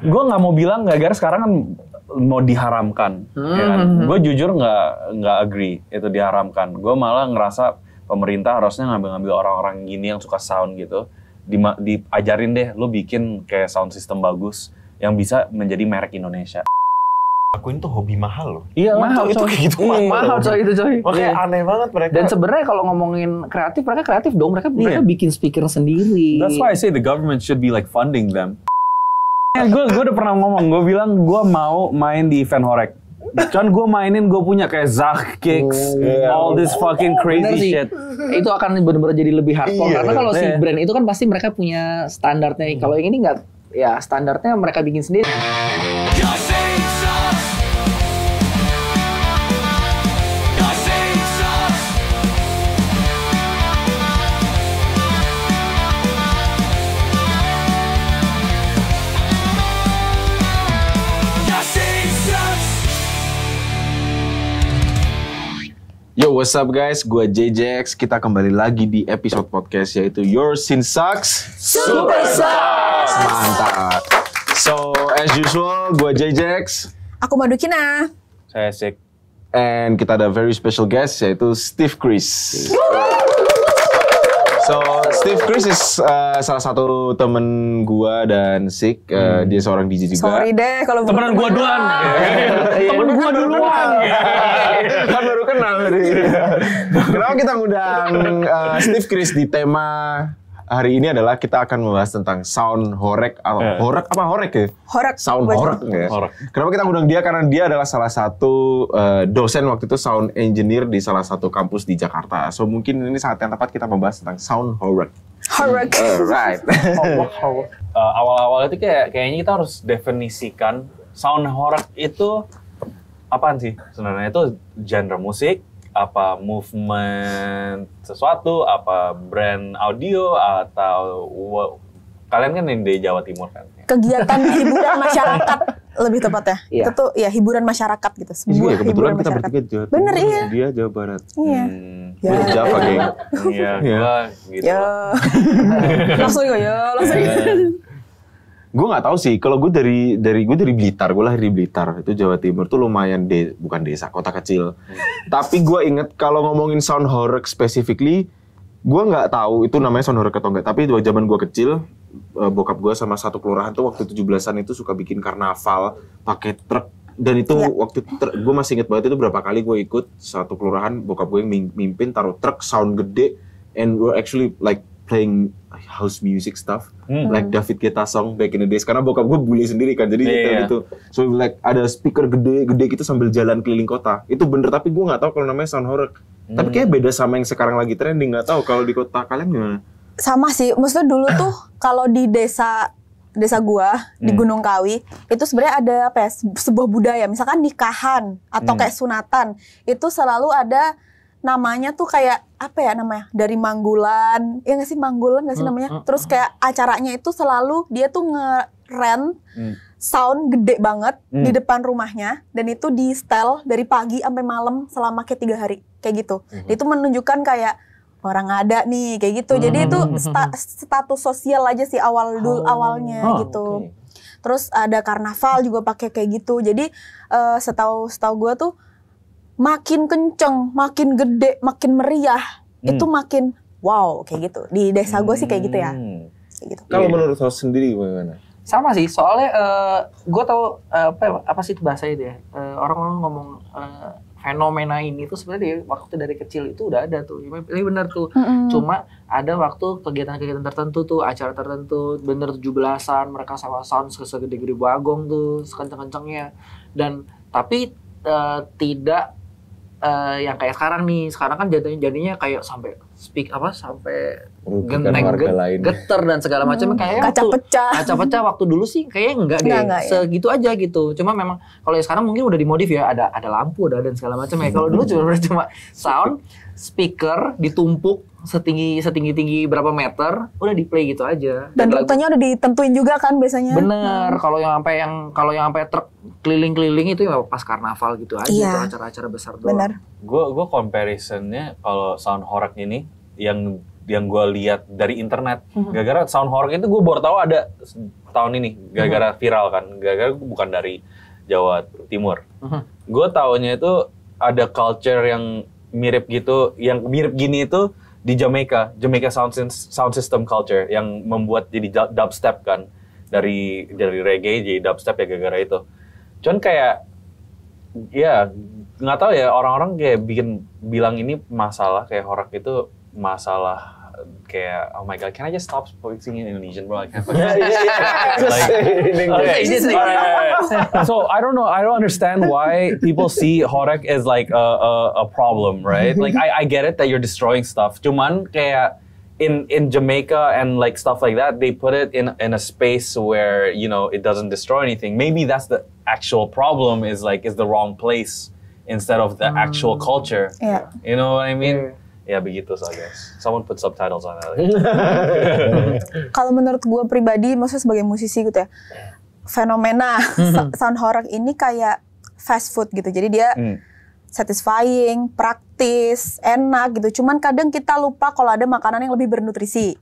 gue nggak mau bilang gara-gara sekarang kan mau diharamkan, ya kan? Gue jujur nggak agree itu diharamkan. Gue malah ngerasa pemerintah harusnya ngambil orang-orang gini yang suka sound gitu, diajarin deh, lu bikin kayak sound system bagus yang bisa menjadi merek Indonesia. Akuin tuh hobi mahal loh. Iya, mahal itu kayak gitu mahal coy itu coy. Makanya aneh banget mereka. Dan sebenarnya kalau ngomongin kreatif, mereka kreatif dong. Mereka bikin speaker sendiri. That's why I say the government should be like funding them. Gue udah pernah ngomong, gue bilang gue mau main di event horek. Kan gue mainin, gue punya kayak Zach Kicks, all this fucking crazy shit. Itu akan benar-benar jadi lebih hardcore. Karena kalau si brand itu kan pasti mereka punya standarnya. Kalau yang ini nggak, ya standarnya mereka bikin sendiri. Yo, what's up guys? Gua JJX. Kita kembali lagi di episode podcast yaitu Your Sin Sucks Super Sucks. Mantap. So, as usual, gua JJX. Aku Madukina. Saya Sik. And kita ada very special guest yaitu Steve Chris. So, Steve Chris is salah satu temen gua dan Sik. Dia seorang DJ juga. Sorry deh kalau Temenan gua duluan. Temen gua duluan. Kan baru kenal. Kenapa kita ngundang Steve Chris di tema hari ini adalah kita akan membahas tentang sound horek. Horek apa horek ya? Horek. Sound horek ya. Kenapa kita ngundang dia? Karena dia adalah salah satu dosen waktu itu sound engineer di salah satu kampus di Jakarta. So mungkin ini saat yang tepat kita membahas tentang sound horek. Horek. Alright. Awal-awal itu kayaknya kita harus definisikan sound horek itu apaan sih sebenarnya? Itu genre musik, apa movement sesuatu, apa brand audio, atau kalian kan dari Jawa Timur kan? Kegiatan hiburan masyarakat lebih tepatnya. Iya. Itu tuh ya hiburan masyarakat gitu. Iya, kebetulan hiburan kita masyarakat. bertiga Jawa Timur. Bener, iya. Dia Jawa Barat. Iya. Gue Java, geng. Iya, gua gitu. Ya. Langsung langsung. Gue nggak tahu sih. Kalau gue dari Blitar, gue lahir di Blitar. Itu Jawa Timur tuh lumayan bukan desa, kota kecil. Tapi gue inget kalau ngomongin sound horror specifically, gue nggak tahu itu namanya sound horror atau enggak. Tapi zaman gue kecil, bokap gue sama satu kelurahan tuh waktu 17-an itu suka bikin karnaval pakai truk. Dan itu waktu gue masih inget banget itu berapa kali gue ikut satu kelurahan, bokap gue yang mimpin taruh truk sound gede, and we're actually like playing house music stuff, like David Guetta song back in the days. Karena bokap gue bule sendiri kan, jadi gitu. So like ada speaker gede gitu sambil jalan keliling kota. Itu bener, tapi gue nggak tahu kalau namanya sound horror. Tapi kayak beda sama yang sekarang lagi trending. Nggak tahu kalau di kota kalian gimana? Sama sih, maksudnya dulu tuh kalau di desa gua di Gunung Kawi itu sebenarnya ada apa ya, sebuah budaya, misalkan nikahan atau kayak sunatan itu selalu ada namanya tuh kayak apa ya namanya, dari Manggulan, ya nggak sih, Manggulan nggak sih namanya. Terus kayak acaranya itu selalu dia tuh nge-rent sound gede banget di depan rumahnya, dan itu di setel dari pagi sampai malam selama kayak 3 hari kayak gitu. Itu menunjukkan kayak orang ada nih kayak gitu. Jadi itu status sosial aja sih awalnya gitu. Terus ada karnaval juga pakai kayak gitu. Jadi setahu gue tuh makin kenceng, makin gede, makin meriah, itu makin wow kayak gitu. Di desa gue sih kayak gitu ya. Kayak gitu. Kalau menurut lo sendiri bagaimana? Sama sih, soalnya gue tau apa sih bahasanya dia. Orang-orang ngomong fenomena ini tuh sebenarnya waktu dari kecil itu udah ada tuh. Ini benar tuh. Cuma ada waktu kegiatan-kegiatan tertentu tuh, acara tertentu, bener 17-an mereka sama sound segede-gede bagong tuh, sekenceng-kencengnya. Dan tapi tidak yang kayak sekarang nih. Sekarang kan jadinya kayak sampai sampai genteng, geter dan segala macamnya, kayak kaca pecah waktu dulu sih kayaknya enggak deh. Segitu aja gitu. Cuma memang kalau sekarang mungkin udah dimodif ya, ada lampu dan segala macam ya. Kalau dulu cuma sound speaker ditumpuk setinggi berapa meter, udah di play gitu aja. Dan rutenya udah ditentuin juga kan biasanya. Bener, kalau yang sampai truk keliling-keliling itu ya pas karnaval gitu aja, iya. Tuh acara-acara besar doang. Bener. Gue comparisonnya kalau sound horror ini yang yang gue lihat dari internet. Gara-gara sound horror itu gue baru tahu ada tahun ini. Gara-gara viral kan. Gara-gara gue bukan dari Jawa Timur. Gue taunya itu ada culture yang mirip gitu, yang mirip gini itu di Jamaica sound system culture yang membuat jadi dubstep kan. Dari reggae jadi dubstep ya gara-gara itu. Cuman kayak ya nggak tahu ya, orang-orang kayak bilang ini masalah kayak horror itu masalah kayak, oh my god, can I just stop singing in Indonesian, bro? I can't. So I don't know. I don't understand why people see horek as like a problem, right? Like I get it that you're destroying stuff. Cuman kayak in Jamaica and like stuff like that, they put it in a space where it doesn't destroy anything. Maybe that's the actual problem. Is the wrong place instead of the actual culture. Yeah. You know what I mean? Ya begitu so guys. Someone put subtitles on that. Kalau menurut gue pribadi, maksudnya sebagai musisi gitu ya, fenomena sound horror ini kayak fast food gitu. Jadi dia satisfying, praktis, enak gitu. Cuman kadang kita lupa kalau ada makanan yang lebih bernutrisi.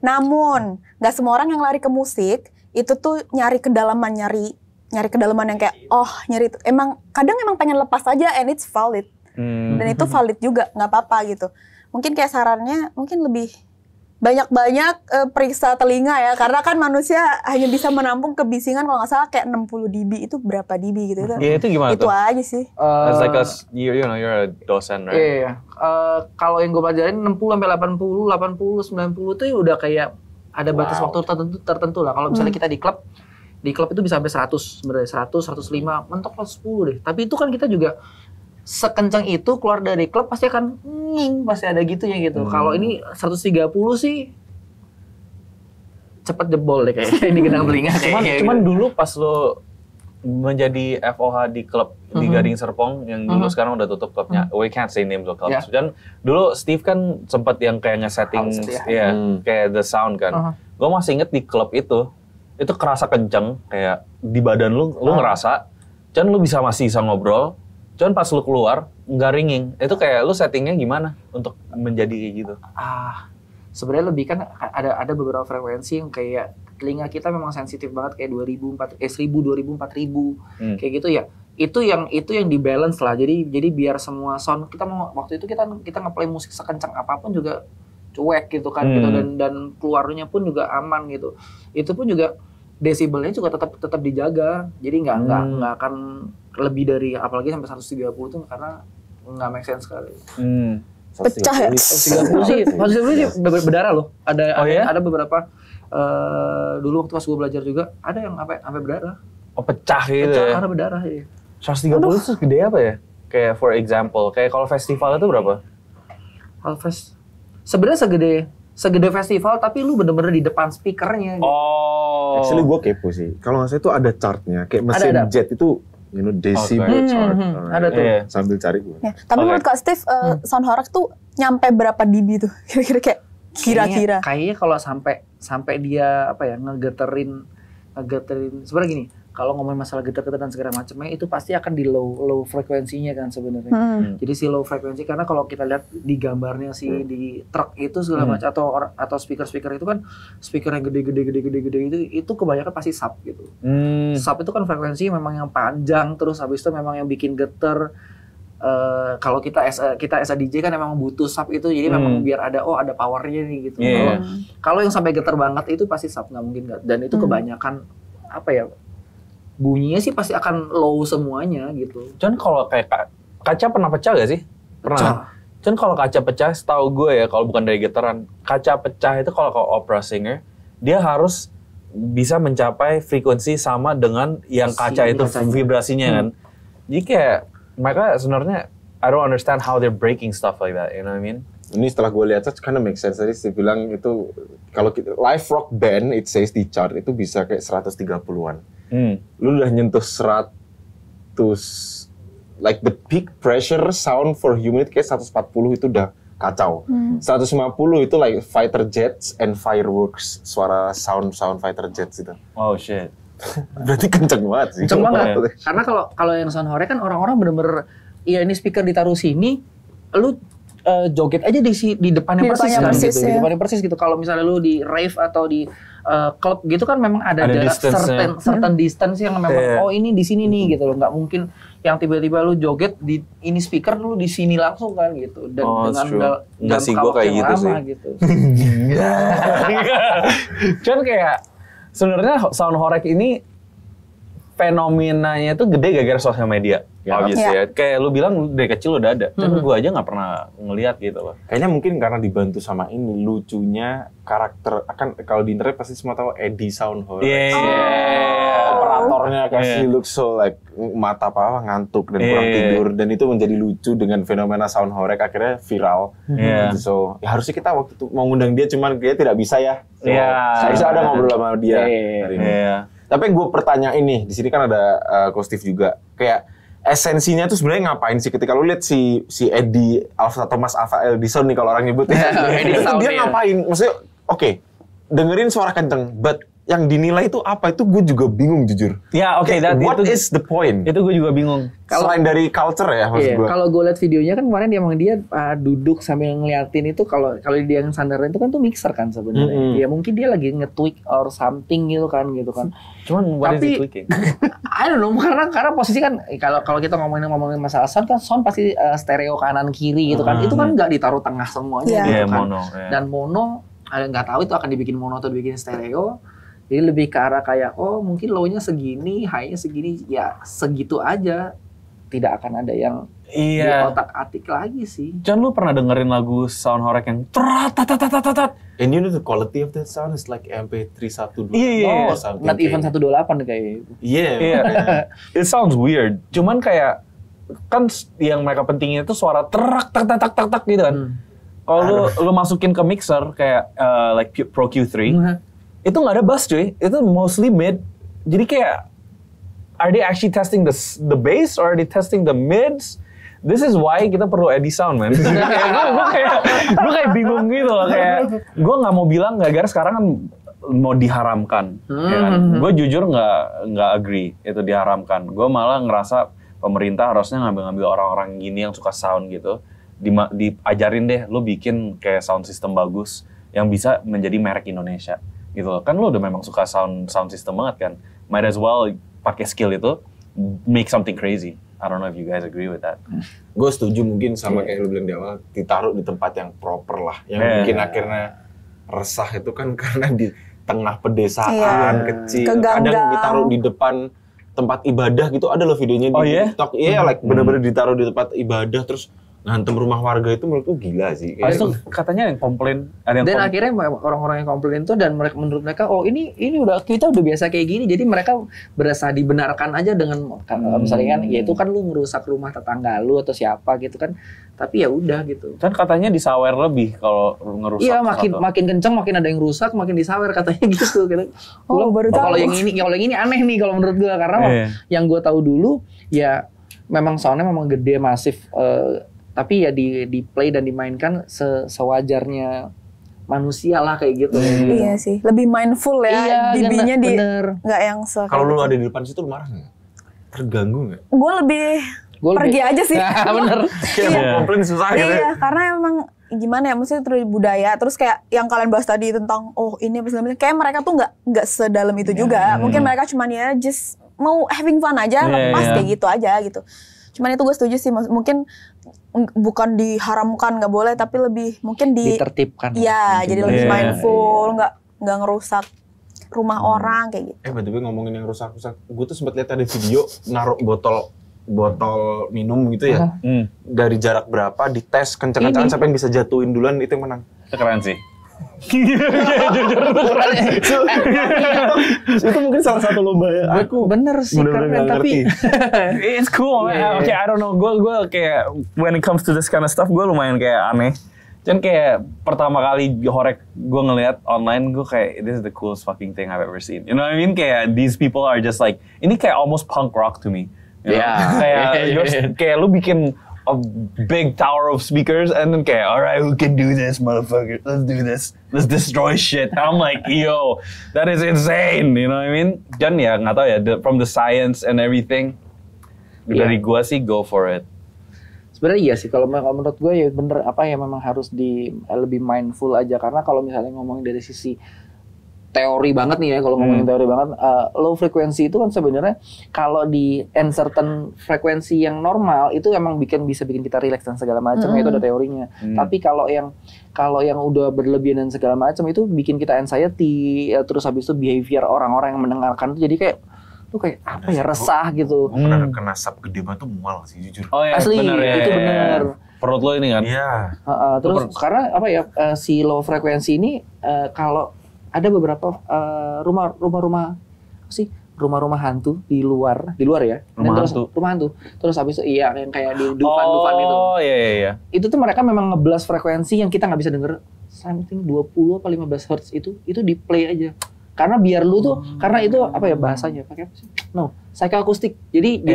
Namun nggak semua orang yang lari ke musik itu tuh nyari kedalaman, nyari kedalaman yang kayak nyari itu. Kadang emang pengen lepas aja and it's valid. Dan itu valid juga, nggak apa-apa gitu. Mungkin kayak sarannya, mungkin lebih banyak-banyak periksa telinga ya. Karena kan manusia hanya bisa menampung kebisingan kalau nggak salah kayak 60 dB. Itu berapa dB gitu. Iya, itu gimana itu tuh? Aja sih. It's like you're a dosen, right? Iya. Kalau yang gue pelajarin 60 sampai 80, 90 tuh udah kayak ada batas waktu tertentu lah. Kalau misalnya kita di klub itu bisa sampai 100 sebenarnya, 100, 105, mentok lah 10 deh. Tapi itu kan kita juga sekencang itu keluar dari klub pasti akan pasti ada gitunya gitu. Kalau ini 130 sih cepet jebol deh kayaknya ini genang telinga. Cuman dulu pas lo menjadi FOH di klub di Gading Serpong yang dulu sekarang udah tutup klubnya. We can't say names of clubs. Dan dulu Steve kan sempat yang kayak nge-setting kayak the sound kan. Gue masih inget di klub itu kerasa kenceng kayak di badan lu ngerasa. Dan lu masih bisa ngobrol. Cuman pas lu keluar, nggak ringing. Itu kayak lu settingnya gimana untuk menjadi kayak gitu? Sebenarnya lebih kan ada beberapa frekuensi yang kayak telinga kita memang sensitif banget kayak 1000, 2000, 4000 kayak gitu ya. Itu yang di balance lah. Jadi biar semua sound kita waktu itu kita nge-play musik sekencang apapun juga cuek gitu kan gitu dan keluarnya pun juga aman gitu. Itu pun juga desibelnya juga tetap dijaga. Jadi nggak akan lebih dari apalagi sampai 130 tuh karena nggak make sense sekali. Pecah ya? 130 sih berdarah loh. Ada beberapa dulu waktu pas gue belajar juga ada yang sampai berdarah. Oh pecah gitu ya? Karena berdarah ya. 130 itu gede apa ya? Kayak for example, kayak kalau festival itu berapa? Sebenarnya segede festival tapi lu bener-bener di depan speakernya gitu. Oh. Actually gue kepo sih. Kalau nggak salah itu ada chartnya. Kayak mesin jet itu decibel chart. Ada tuh. Sambil cari gue. Ya. Tapi menurut Kak Steve, sound horror tuh nyampe berapa dB tuh? Kira-kira. Kayaknya kalau sampai dia ngegeterin sebenarnya gini. Kalau ngomongin masalah getar-getar dan segala macamnya itu pasti akan di low frekuensinya kan sebenarnya. Jadi si low frekuensi karena kalau kita lihat di gambarnya di truk itu segala macam atau speaker itu kan speaker yang gede itu kebanyakan pasti sub gitu. Sub itu kan frekuensi memang yang panjang terus habis itu memang yang bikin getar. Kalau kita as a DJ kan memang butuh sub itu jadi memang biar ada powernya nih gitu. Kalau yang sampai getar banget itu pasti sub nggak mungkin nggak dan itu kebanyakan bunyinya sih pasti akan low semuanya gitu. Cuman kalau kayak kaca pernah pecah gak sih? Pernah. Cuman kalau kaca pecah, setahu gue ya, kalau bukan dari getaran, kaca pecah itu kalau opera singer, dia harus bisa mencapai frekuensi sama dengan yang kaca itu vibrasinya kan. Jadi kayak mereka sebenarnya I don't understand how they're breaking stuff like that, you know what I mean? Ini setelah gue lihat kind of make sense. Tadi saya bilang itu kalau live rock band it says di chart itu bisa kayak 130-an. Lu udah nyentuh 100 like the peak pressure sound for human kayak 140 itu udah kacau. 150 itu like fighter jets and fireworks, suara sound fighter jets itu. Oh shit. Berarti kenceng banget sih. Kenceng banget. Karena kalau yang sound horror kan orang-orang bener-bener ini speaker ditaruh sini, lu joget aja di depannya persis kan persis, gitu. ya. Di depannya persis gitu. Kalau misalnya lu di rave atau di club gitu kan memang ada jarak certain distance yang memang oh ini di sini nih gitu loh. Nggak mungkin yang tiba-tiba lu joget di ini speaker lu di sini langsung kan gitu. Dan dengan sih gue kayak gitu sih. Gitu. Cuman kayak sebenarnya sound horeg ini fenomenanya itu gede gara-gara sosial media. Obviously ya. Kayak lu bilang dari kecil udah ada. Cuman gue aja nggak pernah ngelihat gitu loh. Kayaknya mungkin karena dibantu sama ini lucunya karakter akan kalau di internet pasti semua tahu Eddie Soundhoreg. Operatornya kasih look so like mata apa ngantuk dan kurang tidur dan itu menjadi lucu dengan fenomena Soundhoreg akhirnya viral. So ya harusnya kita waktu itu mau ngundang dia cuman kayak tidak bisa ya. So, harusnya ada ngobrol sama dia hari ini. Tapi yang gue pertanyaan ini di sini kan ada Coach Steve juga kayak esensinya tuh sebenarnya ngapain sih ketika lu lihat si Eddie Alpha Thomas Alpha Edison nih kalau orang nyebut dia ngapain maksudnya oke, dengerin suara kenceng but yang dinilai itu apa itu gue juga bingung jujur. Ya oke, what is the point? Itu gue juga bingung. Selain dari culture ya maksud gue. Kalau gue lihat videonya kan kemarin dia duduk sambil ngeliatin itu kalau dia yang sandaran itu kan tuh mixer kan sebenarnya. Ya mungkin dia lagi nge-tweak or something gitu kan. Cuman what is he tweaking? I don't know karena posisi kan kalau kita ngomongin masalah sound kan sound pasti stereo kanan kiri gitu kan. Itu kan nggak ditaruh tengah semuanya gitu kan. Mono, Dan mono nggak tahu itu akan dibikin mono atau dibikin stereo. Jadi lebih ke arah kayak mungkin low-nya segini, high-nya segini, ya segitu aja. Tidak akan ada yang di otak-atik lagi sih. Cuman lu pernah dengerin lagu sound horeg yang tat. And you know the quality of that sound is like MP3 128 or something. Not even 128 kayak itu. Yeah. It sounds weird. Cuman kayak kan yang mereka pentingnya itu suara tak gitu kan. Kalau lu masukin ke mixer kayak like Pro Q3 itu nggak ada bass cuy, itu mostly mid. Jadi kayak, are they actually testing the bass or are they testing the mids? This is why kita perlu Eddie Sound, man. Gue kayak bingung gitu loh, kayak gue nggak mau bilang gara-gara sekarang kan mau diharamkan, ya kan? Gue jujur nggak agree itu diharamkan. Gue malah ngerasa pemerintah harusnya ngambil orang-orang gini yang suka sound gitu, diajarin deh, lu bikin kayak sound system bagus yang bisa menjadi merek Indonesia. Gitu loh. Kan lu udah memang suka sound system banget kan. Might as well pakai skill itu make something crazy. I don't know if you guys agree with that. Gue setuju mungkin sama kayak lu bilang di awal, ditaruh di tempat yang proper lah. Yang mungkin akhirnya resah itu kan karena di tengah pedesaan kecil. Kadang ditaruh di depan tempat ibadah gitu. Ada loh videonya di TikTok. Iya, like bener-bener ditaruh di tempat ibadah terus ngantem rumah warga itu menurutku gila sih. Itu katanya yang komplain, ada yang akhirnya orang-orang yang komplain itu dan menurut mereka ini udah kita udah biasa kayak gini, jadi mereka berasa dibenarkan aja dengan misalnya kan ya itu kan lu ngerusak rumah tetangga lu atau siapa gitu kan, tapi ya udah gitu. Kan katanya disawer lebih kalau ngerusak. Iya, makin kenceng makin ada yang rusak, makin disawer katanya gitu. Baru tahu. Kalau yang ini aneh nih kalau menurut gua karena yang gua tahu dulu ya memang soundnya memang gede masif. Tapi ya di play dan dimainkan sewajarnya manusia lah kayak gitu. Iya sih, lebih mindful ya. DB-nya nggak yang kalau lu ada di depan situ lu marah nggak? Terganggu nggak? Gue lebih pergi aja sih. Bener. Kayak komplain susah gitu. Iya, karena emang gimana ya, maksudnya terus budaya, terus kayak yang kalian bahas tadi tentang ini kayak mereka tuh nggak sedalam itu juga. Mungkin mereka cuman ya just mau having fun aja, lepas kayak gitu aja gitu. Cuman itu gue setuju sih, mungkin bukan diharamkan nggak boleh, tapi lebih mungkin ditertibkan. Iya, jadi lebih mindful, nggak ngerusak rumah orang kayak gitu. By the way ngomongin yang rusak-rusak, gue tuh sempat lihat ada video naruh botol minum gitu ya, dari jarak berapa dites kencang-kencangan sampai yang bisa jatuhin duluan itu yang menang. Itu keren sih. Itu mungkin salah satu lomba ya. Aku bener sih keren tapi it's cool. Okay, I don't know. Gue kayak when it comes to this kind of stuff gue lumayan kayak aneh. Dan kayak pertama kali horeg gue ngeliat online gue kayak this is the coolest fucking thing I've ever seen. You know what I mean? Kayak these people are just like ini kayak almost punk rock to me. You know? Kayak lu bikin a big tower of speakers and then kayak, alright, who can do this, motherfucker? Let's do this. Let's destroy shit. And I'm like, yo, that is insane. You know what I mean? Dan ya nggak tahu ya, from the science and everything, dari gua sih go for it. Sebenarnya iya sih, kalau menurut gue ya bener memang harus lebih mindful aja, karena kalau misalnya ngomongin dari sisi teori banget nih ya, kalau ngomongin teori banget, low frequency itu kan sebenarnya kalau di uncertain frekuensi yang normal itu emang bisa bikin kita relax dan segala macam, itu ada teorinya. Tapi kalau yang udah berlebihan dan segala macam itu bikin kita anxiety, ya, terus habis itu behavior orang-orang yang mendengarkan itu jadi kayak apa ya, resah gitu. Pernah kena sap gede banget tuh mual sih jujur. Oh ya, Asli, bener, itu bener. Perut lo ini kan? Iya. Terus karena si low frequency ini kalau ada beberapa rumah-rumah hantu di luar ya. Rumah hantu. Terus habis itu yang kayak di Dufan itu. Oh iya. Itu tuh mereka memang ngeblas frekuensi yang kita nggak bisa denger, something 20 apa 15 Hz itu di play aja. Karena biar lu tuh, karena itu bahasanya pakai apa sih? Psychoakustik. Jadi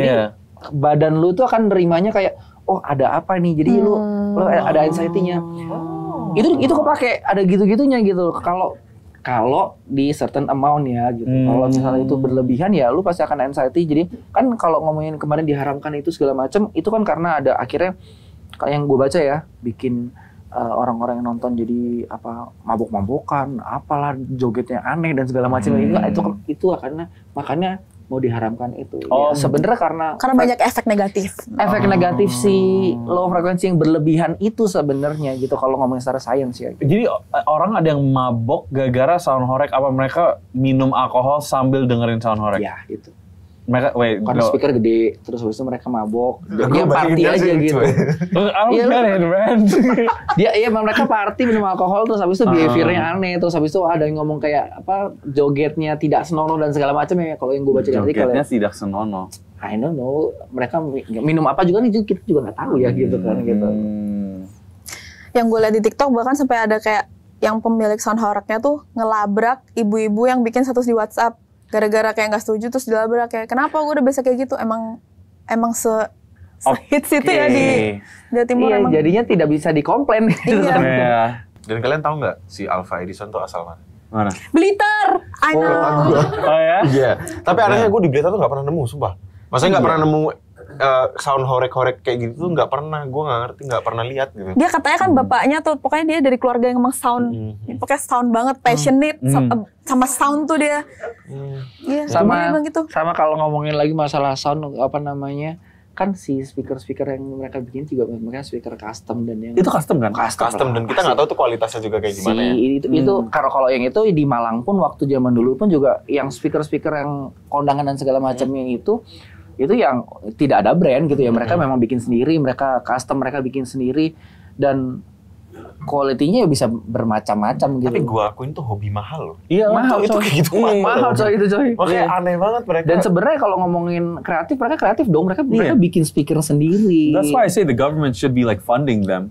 badan lu tuh akan nerimanya kayak, oh ada apa nih? Jadi lu ada anxiety-nya. Itu kepake, ada gitu-gitunya gitu. Kalau di certain amount ya gitu. Kalau misalnya itu berlebihan ya lu pasti akan anxiety. Jadi kan kalau ngomongin kemarin diharamkan itu segala macam, itu kan karena ada akhirnya yang gue baca ya, bikin orang-orang yang nonton jadi mabok-mabokan, apalah jogetnya aneh dan segala macam. Itu makanya mau diharamkan itu. Ya, sebenarnya karena banyak efek negatif. Efek negatif si low frekuensi yang berlebihan itu sebenarnya gitu kalau ngomongin secara sains ya. Jadi orang ada yang mabok gara-gara sound horeg, apa mereka minum alkohol sambil dengerin sound horeg? Ya, itu. Mereka karena speaker gede, terus habis itu mereka mabok. Dia party aja gitu. Mereka party minum alkohol, terus habis itu behaviornya aneh, terus habis itu ada yang ngomong kayak jogetnya tidak senonoh dan segala macam ya. Kalau yang gue baca di artikel ya. Jogetnya tidak senonoh. I don't know, mereka minum apa juga nih kita juga nggak tahu ya gitu kan gitu. Yang gue lihat di TikTok bahkan sampai ada kayak yang pemilik sound horegnya tuh ngelabrak ibu-ibu yang bikin status di WhatsApp. Gara-gara kayak nggak setuju terus dilabrak kayak, kenapa gue udah biasa kayak gitu, emang hits itu ya di Jawa Timur. Iya, emang. jadinya tidak bisa dikomplain. Iya. Dan kalian tahu nggak si Alpha Edison tuh asal mana? Blitar, I know. Oh ya? Iya. Tapi anehnya gue di Blitar tuh nggak pernah nemu, sumpah. Maksudnya nggak pernah nemu sound horeg-horeg kayak gitu tuh nggak pernah. Gue nggak ngerti, nggak pernah lihat gitu. Dia katanya kan bapaknya tuh, pokoknya dia dari keluarga yang emang sound, pokoknya sound banget, passionate sama sound tuh dia. Iya, sama gitu. Sama kalau ngomongin lagi masalah sound kan si speaker yang mereka bikin juga mereka speaker custom dan yang itu custom kan? Custom dan kita nggak tahu tuh kualitasnya juga kayak gimana ya. Itu kalau yang itu di Malang pun waktu zaman dulu pun juga yang speaker yang kondangan dan segala macamnya itu yang tidak ada brand gitu ya, mereka memang bikin sendiri, mereka custom, mereka bikin sendiri dan kualitinya bisa bermacam-macam gitu. Tapi gua akuin tuh hobi mahal loh. Iya, mahal itu kayak gitu. Mahal coy itu coy. Makanya aneh banget mereka. Dan sebenarnya kalau ngomongin kreatif, mereka kreatif dong. Mereka bikin speaker sendiri. That's why I say the government should be like funding them.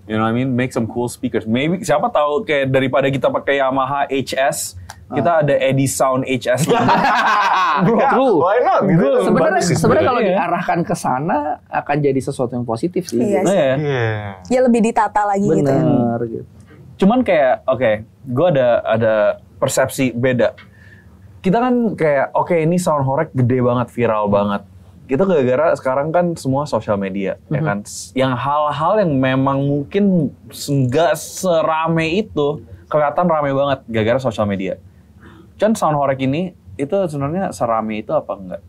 You know what I mean? Make some cool speakers. Maybe siapa tahu kayak daripada kita pakai Yamaha HS, kita ada Edisound HS. True. Why not? Sebenarnya kalau diarahkan ke sana akan jadi sesuatu yang positif sih. Iya sih. Ya lebih ditata lagi gitu. Bener gitu. Cuman kayak gue ada persepsi beda. Kita kan kayak ini sound horeg gede banget, viral banget. Itu gara-gara sekarang kan semua sosial media, ya kan? Yang hal-hal yang memang mungkin nggak serame itu kelihatan rame banget gara-gara sosial media. Cuman sound horeg ini itu sebenarnya serame itu apa enggak?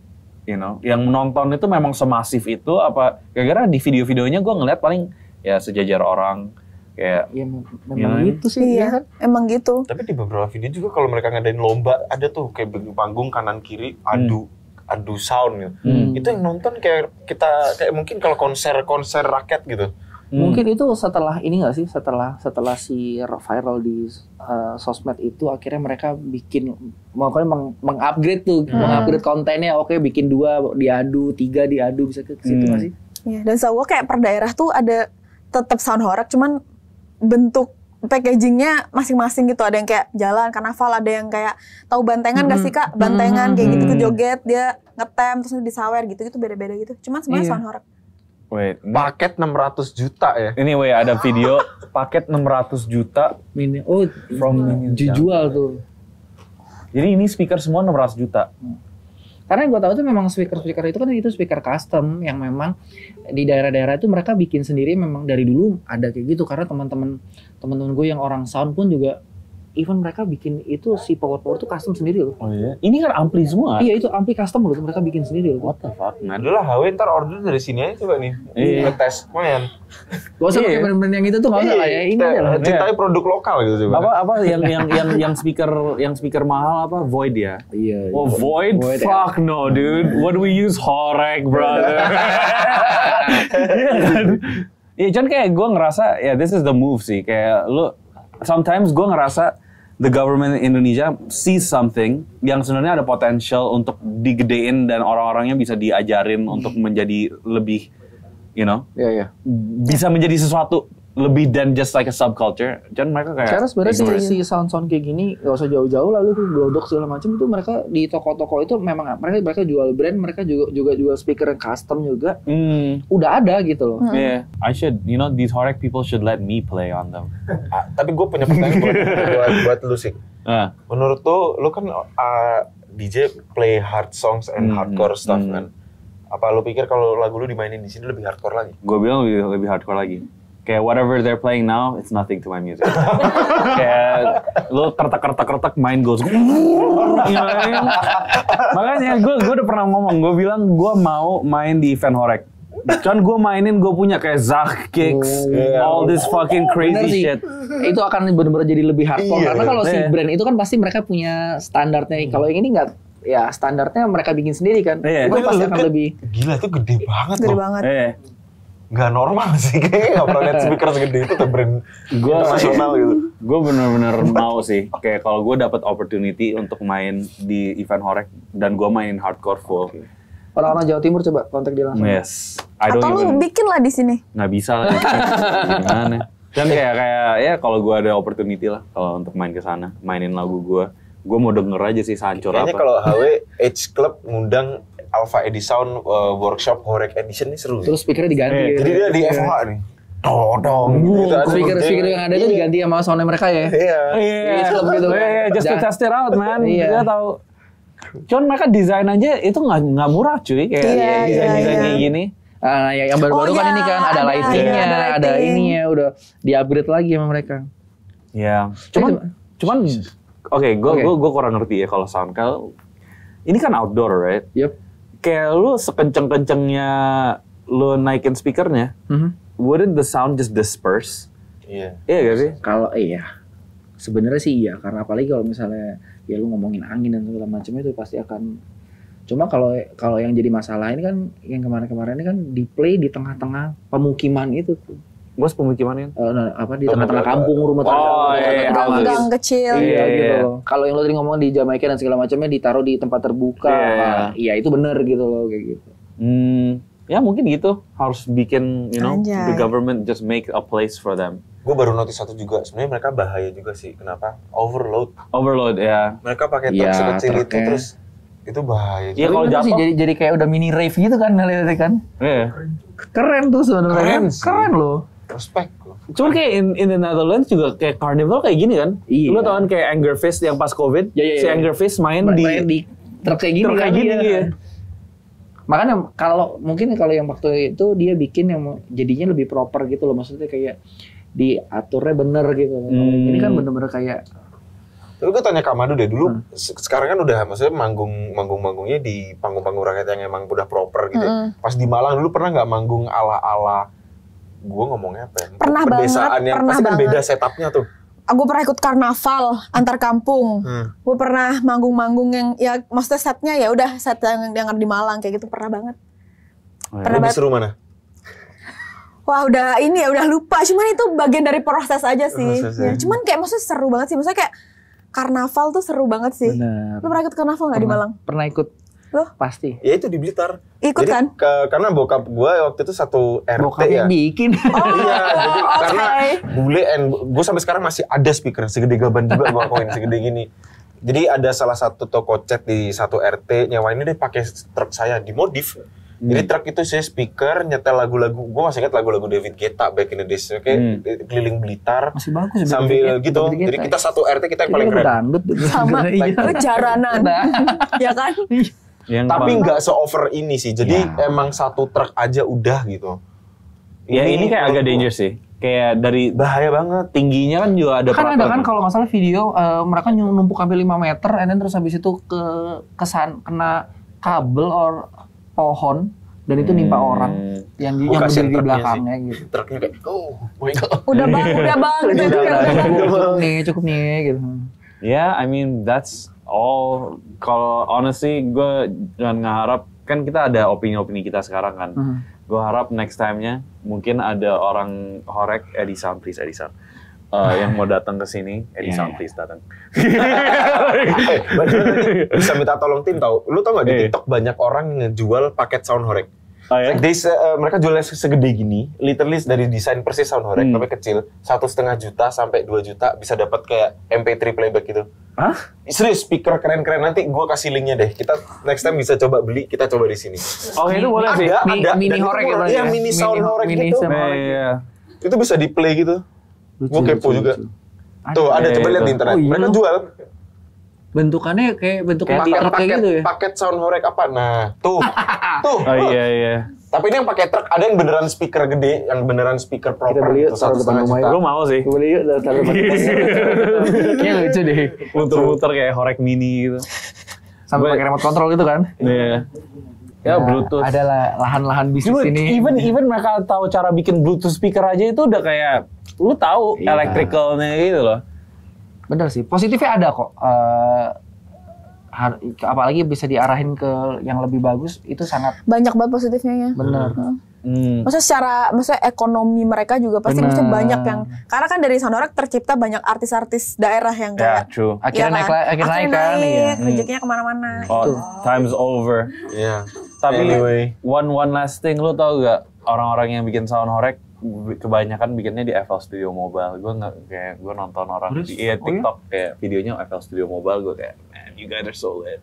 You know, yang nonton itu memang semasif itu apa? Gara-gara di video-videonya gue ngeliat paling ya sejajar orang kayak. Ya memang gitu sih. Iya, emang gitu. Tapi di beberapa video juga kalau mereka ngadain lomba ada tuh kayak panggung kanan kiri adu sound gitu. Itu yang nonton kayak mungkin kalau konser rakyat gitu. Mungkin itu setelah ini nggak sih, setelah si viral di sosmed itu akhirnya mereka bikin mengupgrade tuh, mengupgrade kontennya. Bikin 2 diadu, 3 diadu, bisa ke situ nggak sih? Iya, dan setahu gue kayak per daerah tuh ada tetap sound horeg, cuman bentuk packagingnya masing-masing gitu. Ada yang kayak jalan karnaval, ada yang kayak tahu bantengan gak sih kak? Bantengan kayak gitu, joget dia ngetem terus disawer gitu beda-beda gitu. Cuman sebenarnya sound horeg. Wait, paket 600 juta ya. Ini ada video paket 600 juta from dijual tuh. Jadi ini speaker semua 600 juta. Karena yang gue tahu tuh memang speaker itu kan itu speaker custom yang memang di daerah-daerah itu mereka bikin sendiri, memang dari dulu ada kayak gitu. Karena teman-teman gue yang orang sound pun juga even mereka bikin itu si power tuh custom sendiri loh. Oh iya. Ini kan ampli semua. Iya itu ampli custom loh, mereka bikin sendiri loh. What the fuck, man? Udah lah, HW ntar order dari sini aja coba nih. Iya. Ngetes, lumayan. Gak usah pakai brand-brand yang itu tuh nggak usah lah ya. Ini aja lah. Cintai produk lokal gitu coba. Apa yang speaker mahal apa? Void ya? Iya. Oh, Void? Fuck no, dude. What do we use? Horek, brother. Iya kan? Iya, cuman kayak gue ngerasa, ya this is the move sih. Kayak lu, sometimes gue ngerasa the government Indonesia sees something yang sebenarnya ada potensial untuk digedein dan orang-orangnya bisa diajarin untuk menjadi lebih, you know, bisa menjadi sesuatu lebih than just like a subculture. Dan mereka kayak karena sebenarnya si sound kayak gini gak usah jauh-jauh lalu tuh Glodok segala macam itu mereka di toko-toko itu memang mereka jual brand, mereka juga jual speaker yang custom juga. Udah ada gitu loh. Yeah, I should, you know, these Horek people should let me play on them. Tapi gue punya pertanyaan buat lu sih. Menurut lu kan DJ play hard songs and hardcore stuff kan. Apa lu pikir kalau lagu lu dimainin di sini lebih hardcore lagi? Gue bilang lebih hardcore lagi. Kayak whatever they're playing now, it's nothing to my music. Kayak lu kertak main goes. Makanya gue udah pernah ngomong, gue bilang gue mau main di event Horek. Cuman gue mainin, gue punya kayak Zach kicks, all this fucking crazy shit. Itu akan benar-benar jadi lebih hardcore karena kalau si brand itu kan pasti mereka punya standarnya. Kalau yang ini nggak, ya standarnya mereka bikin sendiri kan. Itu pasti akan lebih. Gila, itu gede banget loh. Gede banget. Gak normal sih, kayaknya gak pernah lihat speaker segede itu ke brand internasional gitu. Gue bener-bener mau sih, kayak kalau gue dapat opportunity untuk main di event Horek dan gue mainin hardcore full. Orang-orang Jawa Timur coba kontak dia langsung. Yes. Atau lu bikin lah di sini. Nggak bisa lah. Gimana? Dan kayak ya kalau gue ada opportunity lah kalau untuk main ke sana, mainin lagu gue mau denger aja sih sancur apa. Kayaknya kalau HW H Club ngundang Alpha Edison workshop Horek Edition ini seru. Terus speakernya diganti. Jadi dia di FH nih. Dong. Speaker yang ada tuh diganti sama sound mereka ya. Iya. Gitu. Just to test it out, man. Iya. Kita tahu. Cuman mereka desain aja itu nggak murah cuy, kayak desain kayak gini. Yang baru-baru kan ini kan ada lightingnya, ada ininya, udah di-upgrade lagi sama mereka. Iya. Cuman oke, gue kurang ngerti ya kalau sound. Kalau ini kan outdoor, right? Yep. Kayak lu sekenceng-kencengnya lu naikin speakernya, wouldn't the sound just disperse? Iya. Iya gak sih? Kalau sebenarnya sih iya, karena apalagi kalau misalnya ya lu ngomongin angin dan segala macam itu pasti akan. Cuma kalau yang jadi masalah ini kan yang kemarin-kemarin ini kan di play di tengah-tengah pemukiman itu tuh. Bos pemukiman kan? Di tengah-tengah kampung, rumah tangga, gang kecil. Iya gitu loh. Kalau yang lo tadi ngomong di Jamaika dan segala macamnya ditaruh di tempat terbuka, iya itu benar gitu loh kayak gitu. Ya mungkin gitu, harus bikin, you know, Anjay. the government just make a place for them. Gue baru notice satu juga, sebenarnya mereka bahaya juga sih. Kenapa? Overload ya. Mereka pakai truk sekecil itu terus itu bahaya. Iya kalau jatuh jadi kayak udah mini rave gitu kan lihat kan. Iya. Keren tuh sebenarnya. Keren loh. Respect loh. Cuman kayak in the Netherlands juga kayak carnival kayak gini kan? Iya. Lu tau kan kayak Anger Fist yang pas COVID, si Anger Fist main di truk kayak gini kan. Iya. Makanya kalau yang waktu itu dia bikin yang jadinya lebih proper gitu loh, maksudnya kayak diaturnya bener gitu. Ini kan bener-bener kayak. Tapi gue tanya Kak Madu deh dulu, sekarang kan udah maksudnya manggung-manggungnya di panggung-panggung rakyat yang emang udah proper gitu. Pas di Malang dulu pernah nggak manggung ala-ala? Gue ngomongnya apa ya? Pernah pedesaan banget, yang pasti kan beda setupnya tuh. Aku pernah ikut karnaval antar kampung. Gue pernah manggung-manggung yang ya maksudnya setnya ya udah set yang di Malang kayak gitu pernah banget. Lebih seru mana? Wah udah lupa. Cuman itu bagian dari proses aja sih. Ya, cuman kayak maksudnya seru banget sih. Maksudnya kayak karnaval tuh seru banget sih. Bener. Lu pernah ikut karnaval nggak di Malang? Pernah ikut. Loh? Pasti. Ya itu di Blitar. Ikut jadi, kan? Karena bokap gue waktu itu satu RT bokap ya. yang bikin. Iya, jadi karena bule gue sampai sekarang masih ada speaker segede gaban juga gue akuin segede gini. Jadi ada salah satu toko cat di satu RT nyewain ini dia pakai truk saya dimodif. Jadi truk itu saya speaker nyetel lagu-lagu, gue masih ingat lagu-lagu David Guetta back in the days, kayak keliling Blitar. Masih bagus sambil gitu. Jadi kita satu RT kita yang paling keren. Dangdut sama jaranan. Ya kan? Tapi nggak se-over ini sih. Jadi emang satu truk aja udah gitu. Ya ini kayak agak dangerous sih. Kayak dari bahaya banget. Tingginya kan juga ada Kan ada kan kalau nggak salah video mereka numpuk sampai 5 meter and then terus habis itu kena kabel or pohon dan itu nimpa orang yang berdiri di belakangnya gitu. Truknya kayak my god. Udah bang gitu kan. Cukup nih gitu. Yeah, I mean that's all. Kalau honestly gue jangan ngeharap, kan kita ada opini-opini kita sekarang kan. Gue harap next time-nya mungkin ada orang Horek, Edison please Edison. Yang mau datang ke sini, Edison please datang. Bisa minta tolong tim tau. Lu tau gak di TikTok banyak orang ngejual paket sound Horek. Oh, ya? Mereka jualnya segede gini, literally dari desain persis sound Horek, tapi kecil, 1,5 juta sampai 2 juta bisa dapat kayak MP3 playback gitu. Hah? Serius, speaker keren-keren. Nanti gua kasih linknya deh. Kita next time bisa coba beli, kita coba di sini. Oh itu boleh sih. Ada. Mini Horek ya? Iya, mini sound Horek gitu. Iya. Itu bisa di play gitu. Gua kepo juga. Tuh, ada coba lihat di internet. Mereka jual. Bentukannya kayak bentuk truk kayak gitu ya? Paket sound Horek apa? Nah, tuh. Oh iya. Tapi ini yang pakai truk, ada yang beneran speaker gede, yang beneran speaker proper. Kita beli yuk, taruh depan rumah. Gue mau sih. Kita beli yuk, taruh depan rumah. Kayaknya lucu deh. Muter-muter kayak Horek mini gitu. Sampai pakai remote control gitu kan? Iya. Ya Bluetooth. Ada lahan-lahan bisnis ini. Even mereka tahu cara bikin Bluetooth speaker aja itu udah kayak, lu tahu electricalnya gitu loh. Bener sih, positifnya ada kok. Apalagi bisa diarahin ke yang lebih bagus, itu sangat Banyak banget positifnya ya. bener. Maksudnya ekonomi mereka juga pasti Bener. maksudnya banyak yang, karena kan dari Sound Horek tercipta banyak artis-artis daerah yang Ya, kayak true. Akhirnya naik kan? Iya. rezekinya kemana-mana. Oh, time's over. Iya. Tapi Anyway. one last thing, lu tau gak orang-orang yang bikin sound Horek kebanyakan bikinnya di FL Studio Mobile. Gue nonton orang di TikTok kayak videonya FL Studio Mobile, gue kayak, man, you guys are so lit.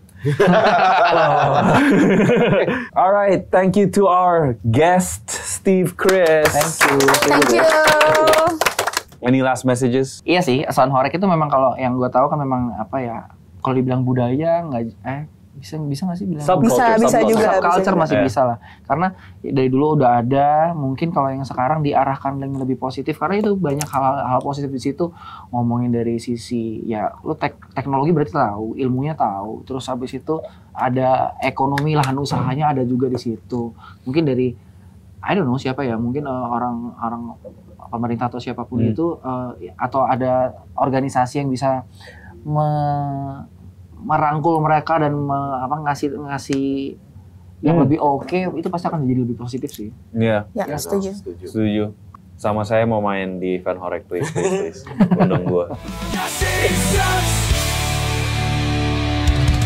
Alright, thank you to our guest Steve Chris. Thank you. Any last messages? Iya sih, Sound Horek itu memang kalau yang gue tahu kan memang apa ya, kalau dibilang budaya bisa nggak sih bilang? Bisa juga. Subculture masih bisa lah. Karena dari dulu udah ada, mungkin kalau yang sekarang diarahkan yang lebih positif, karena itu banyak hal positif di situ. Ngomongin dari sisi ya, lu teknologi berarti tahu, ilmunya tahu, terus habis itu ada ekonomi, lahan usahanya ada juga di situ. Mungkin dari I don't know siapa ya, mungkin orang pemerintah atau siapapun itu atau ada organisasi yang bisa merangkul mereka dan ngasih yang lebih oke, itu pasti akan jadi lebih positif sih. Iya. Ya, setuju. Sama saya mau main di Fan Horek, please. Undang gue.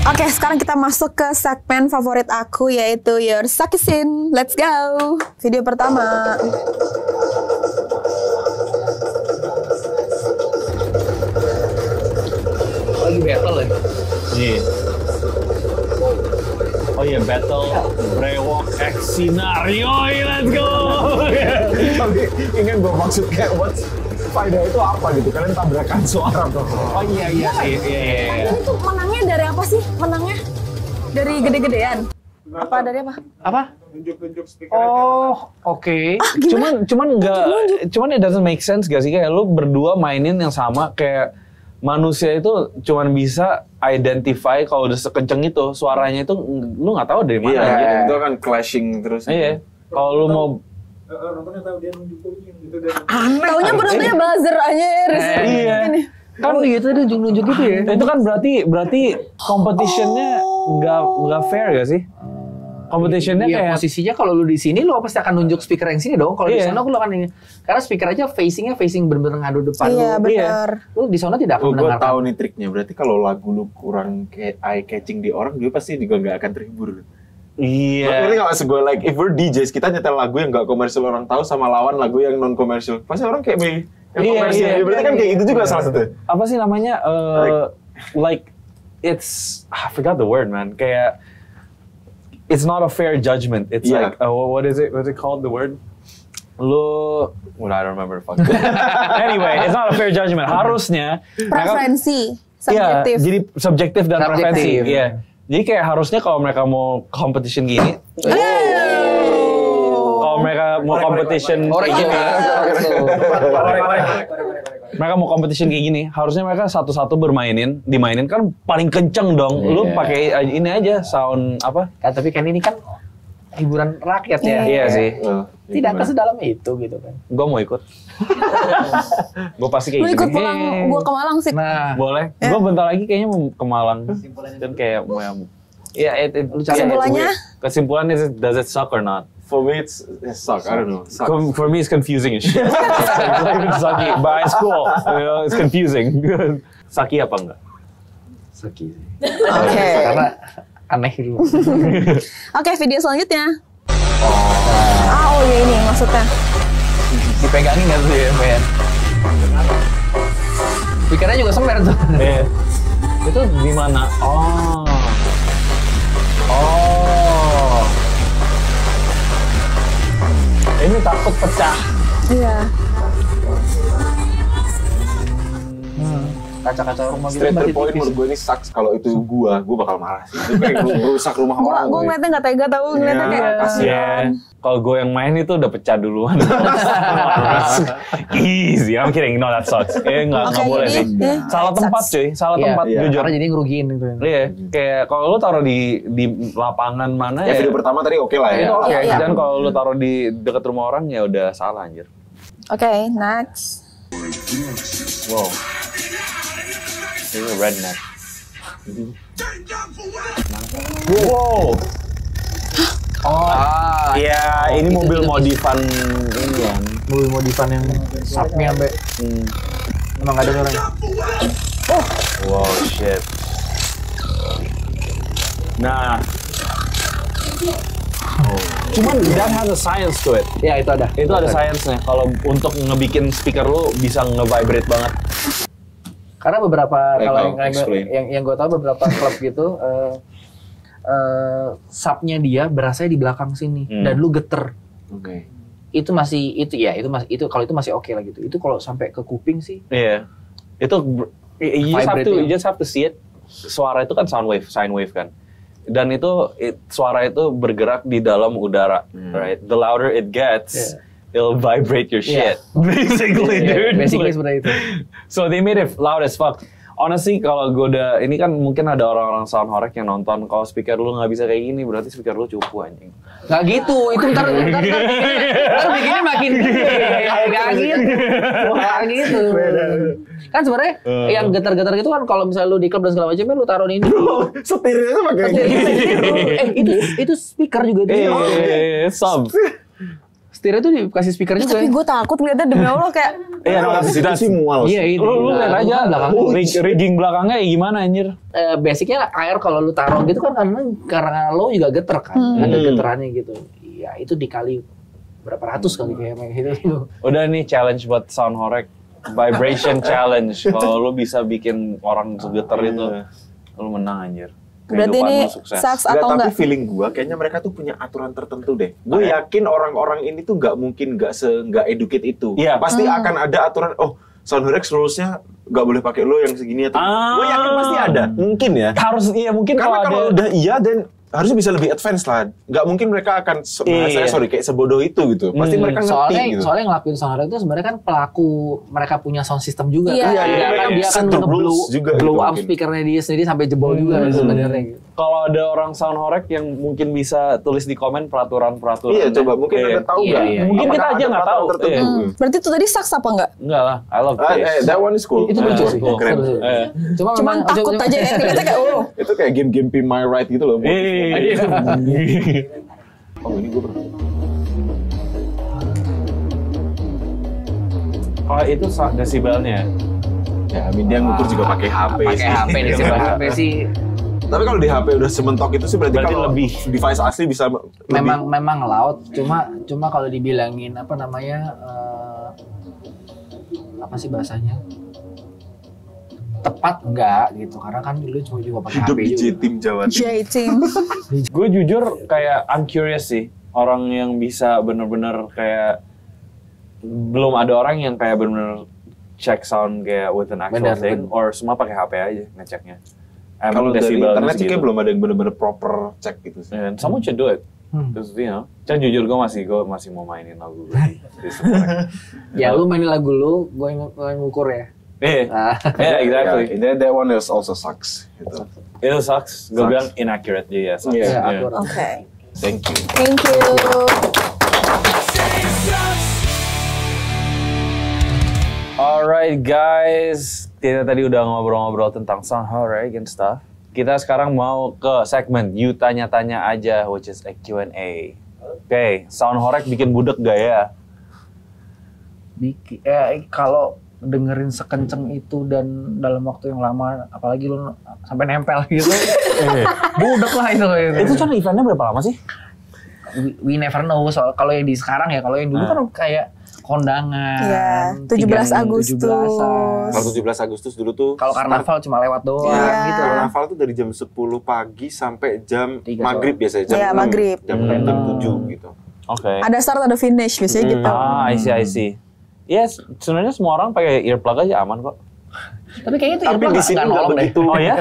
Oke, sekarang kita masuk ke segmen favorit aku, yaitu Your Sakisin. Let's go. Video pertama. Lagi battle ya? Iya. Oh iya, battle Brewok X Scenario, let's go. Tapi ingin gue maksud kayak faedah itu apa gitu? Kalian tabrakan suara tuh. Oh iya. Itu menangnya dari apa sih? Menangnya dari gede-gedean? Apa dari apa? Apa? Nunjuk-nunjuk speaker. Oh, oke. Cuman it doesn't make sense gak sih, kayak lu berdua mainin yang sama, kayak manusia itu cuman bisa identify kalau udah sekenceng itu suaranya itu lu nggak tahu dari mana. Iya, itu kan clashing terus. Iya. Kalau lu mau nontonnya tahu dia nunjuk-nunjuk gitu dan Taunya bener-bener buzzer aja. iya. Kan gitu dia nunjuk-nunjuk gitu ya. Itu kan berarti competition-nya nggak fair gak sih? Competition-nya kayak posisinya kalau lu di sini lu pasti akan nunjuk speaker yang sini dong. Kalau di sana lu akan ini. Karena speaker aja facing bener-bener ngadu depan lu. Iya, benar. Lu di sana tidak akan gue mendengarkan. tahu nih triknya. Berarti kalau lagu lu kurang kayak eye catching di orang, dia pasti juga nggak akan terhibur. iya. Ngerti nggak maksud gue? Like if we're DJs, kita nyetel lagu yang nggak komersial orang tahu sama lawan lagu yang non komersial. Pasti orang kayak yang komersial. Iya. Berarti kan kayak itu juga salah satu. Apa sih namanya? Like it's I forgot the word, man. Kayak it's not a fair judgment. It's like what is it? What's it called? The word? I don't remember the fuck. Anyway, it's not a fair judgment. Harusnya Preferensi, iya, subjektif. jadi subjektif dan preferensi. Iya. Jadi kayak harusnya kalau mereka mau competition gini, kalau mereka mau competition kayak gini, mereka mau competition kayak gini, harusnya mereka satu-satu dimainin kan paling kenceng dong. Lu pakai ini aja sound apa? Tapi kan ini kan hiburan rakyat ya. Iya sih. Tidak sedalam itu gitu kan. Gue mau ikut. Gue pasti kayak Lu gini. ikut pulang gua ke Malang sih. Nah, Boleh. Gue bentar lagi kayaknya mau ke Malang. Dan kayak mau Kesimpulannya? Kesimpulannya does it suck or not? For me it suck. I don't know. Sucks. For me it's confusing as shit. It's not even sucky, but it's cool. You know, it's confusing. Sucky apa enggak? Saki sih. Oke. Karena aneh gitu. Oke, video selanjutnya. Oh ya ini maksudnya. Dipegangin nggak tuh ya, Ben? Pikirannya juga semer tuh. Itu di mana? Oh. Ini takut pecah. Iya. Kaca-kaca rumah gitu Straight to berarti point tipis. menurut gue ini sucks. Kalau itu gue bakal marah sih. Itu kayak merusak rumah orang. Gua ngeliatnya nggak tega tau, ngeliatnya Iya, kayak kasihan. Kalau gue yang main itu udah pecah duluan. Easy, I'm kidding. No, that sucks. Nggak Oke, boleh jadi, sih. Salah tempat cuy, salah Iya, tempat iya. jujur. Karena jadi ngerugiin gitu. Iya, kayak kalau lu taruh di lapangan mana Ya video pertama tadi oke lah ya. itu oke. Iya, iya. Dan kalau lu taruh di dekat rumah orang ya udah salah anjir. Oke, next. Wow. Ini redneck. Wow. Iya, ini mobil modifan ini kan. Mobil modifan yang sapnya sampai emang nggak ada orang. Wow, shit. Nah. Cuman that has a science to it. Ya itu ada. Itu ada science-nya. Kalau untuk ngebikin speaker lu bisa nge-vibrate banget. Karena beberapa kalau explain. yang gue tahu beberapa klub gitu subnya dia berasanya di belakang sini dan lu geter. Oke. Itu kalau itu masih oke lah gitu. Itu kalau sampai ke kuping sih. Iya. Itu you just have to see it. Suara itu kan sine wave kan. Dan itu suara itu bergerak di dalam udara, right? The louder it gets, it'll vibrate your shit. Basically, dude. Basically seperti itu. So they made it loud as fuck. Honestly, kalau gue ini kan mungkin ada orang-orang sound horek yang nonton, kalau speaker lu nggak bisa kayak gini, berarti speaker lu cupu anjing. Nggak gitu, itu ntar bikinnya makin nggak gitu. Kan sebenarnya yang getar-getar gitu kan kalau misalnya lu di klub dan segala macamnya lu taruh ini. Setirnya tuh pakai Itu speaker juga itu. Sub. Setirnya tuh dikasih speaker juga. Tapi gue takut ngeliatnya demi Allah kayak itu sih mual. Iya itu. Lu lihat aja belakang. rigging belakangnya gimana anjir. Basicnya air kalau lu taruh gitu kan karena lo juga geter kan, ada geterannya gitu. Iya itu dikali berapa ratus kali kayak gitu. Udah nih challenge buat sound horek. Vibration challenge. Kalau lu bisa bikin orang segeter itu, lu menang anjir. berarti Kehidupan ini lu sukses. sucks Nggak, atau tapi enggak? feeling gue kayaknya mereka tuh punya aturan tertentu deh. Gue yakin orang-orang ini tuh nggak mungkin nggak educate itu. Iya. Pasti akan ada aturan. Oh, Soundhorex rules-nya nggak boleh pakai lo yang segini atau. Gue yakin pasti ada. Mungkin ya. Harus mungkin Karena kalau ada udah iya dan harusnya bisa lebih advance lah. Nggak mungkin mereka akan kayak sebodoh itu gitu. Pasti mereka ngerti gitu. Soalnya ngelakuin sound itu sebenarnya kan pelaku mereka punya sound system juga Iya. kan. Dia kan set the rules juga blow gitu up mungkin. speakernya dia sendiri sampai jebol juga sebenarnya gitu. kalau ada orang sound horek yang mungkin bisa tulis di komen peraturan-peraturan. Iya, coba mungkin ada tahu nggak? Iya. Mungkin kita Apakah aja ada nggak tahu. peraturan tertentu? Iya. Berarti itu tadi sucks apa enggak? Enggak lah, I love this. That one is cool. Itu lucu sih. cool. Keren. Seru. Cuman memang- takut aja ya, ngeliatnya kayak Itu kayak game-game Pin My Right gitu loh. Iya. Oh, ini gue pernah. Oh itu desibelnya. Ya, dia ngukur juga pakai HP Pakai sih. HP di sebelah HP sih. Tapi kalau di HP udah sementok itu sih berarti kalau lebih. device asli bisa Memang loud, cuma kalau dibilangin apa namanya apa sih bahasanya? Tepat enggak gitu karena kan dulu cuma juga pakai hidup HP di juga. J-Team Jawa Timur. J-Team. Gue jujur kayak I'm curious sih. Orang yang bisa bener-bener kayak belum ada orang yang kayak bener-bener check sound kayak with an actual Bener, thing bener. or semua pakai HP aja ngeceknya. Kalau dari desibelnya internet sih segitu. kayak belum ada yang bener-bener proper cek gitu sih. And someone should do it. Terus, Chan jujur gue masih mau mainin lagu gue di Spotify. Ya lu mainin lagu lu, gue yang ngukur ya. Yeah, exactly. Yeah, that one is also sucks. Gitu. It sucks. Gue bilang inaccurate jadi ya sucks. Yeah. Yeah. Oke. Thank you. Thank you. Alright guys, kita tadi udah ngobrol-ngobrol tentang sound horror and stuff. Kita sekarang mau ke segmen You Tanya-Tanya Aja, which is a Q&A. Oke, sound horror bikin budek gak ya? Kalau dengerin sekenceng itu dan dalam waktu yang lama, apalagi lu sampai nempel gitu, budek lah itu. Itu kan eventnya berapa lama sih? We never know. Soal kalau yang di sekarang ya, kalau yang dulu kan kayak kondangan. Iya, 17 Agustus. 17-an. Kalau 17 Agustus dulu tuh Kalau karnaval cuma lewat doang Iya. gitu. Karnaval tuh dari jam 10 pagi sampai jam 3 maghrib biasanya, jam Iya, 6, maghrib. jam 6, jam 7 gitu. Oke. Ada start ada finish biasanya gitu. I see. Yes, sebenarnya semua orang pakai earplug aja aman kok. Tapi kayaknya itu Tapi earplug di sini nggak nggak nolong deh. begitu. Oh ya?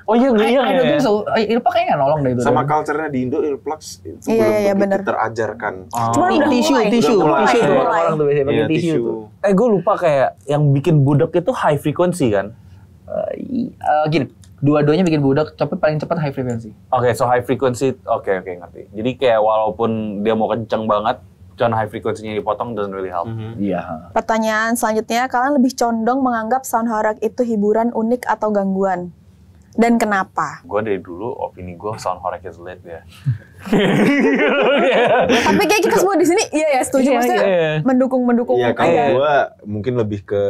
Oh iya, I don't think so. Earplug kayaknya nggak nolong deh itu. Sama culture-nya di Indo, earplugs itu Iya, belum iya, begitu bener. terajarkan. Cuman udah tisu, mulai. tisu, Udah mulai. tisu tuh Mulai. orang-orang tuh biasanya pakai Iya, tisu tisu. tuh. Gue lupa kayak yang bikin budek itu high frequency kan? Gini, dua-duanya bikin budak, tapi paling cepat high frequency. Oke, so high frequency, oke, ngerti. Jadi kayak walaupun dia mau kenceng banget, cuman high frequency-nya dipotong doesn't really help. Iya. Pertanyaan selanjutnya, kalian lebih condong menganggap sound horror itu hiburan unik atau gangguan? Dan kenapa? Gue dari dulu opini gue sound horror is lit ya. Tapi kayak kita semua di sini, iya ya setuju. Iya, Maksudnya iya. mendukung Iya, kalau aja. gue mungkin lebih ke,